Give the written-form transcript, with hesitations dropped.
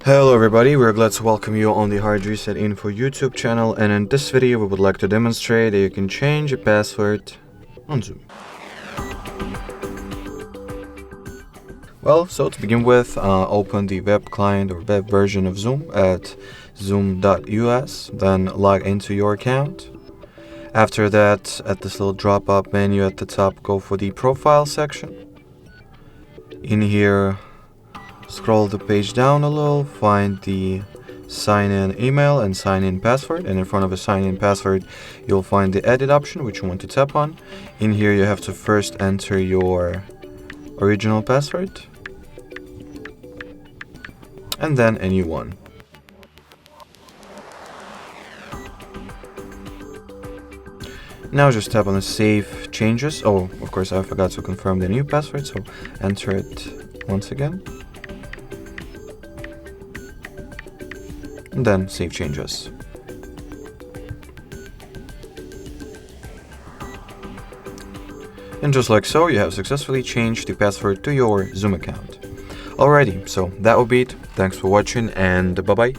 Hello everybody, we're glad to welcome you on the HardReset.Info YouTube channel, and in this video we would like to demonstrate that you can change a password on Zoom. Well, so to begin with, open the web client or web version of Zoom at zoom.us, then log into your account. After that, at this little drop-up menu at the top, go for the profile section. In here, scroll the page down a little, find the sign-in email and sign-in password, and in front of a sign-in password you'll find the edit option, which you want to tap on. In here you have to first enter your original password and then a new one. Now just tap on the Save Changes. Oh, of course I forgot to confirm the new password, so enter it once again. And then Save Changes. And just like so, you have successfully changed the password to your Zoom account. Alrighty, so that will be it. Thanks for watching and bye bye.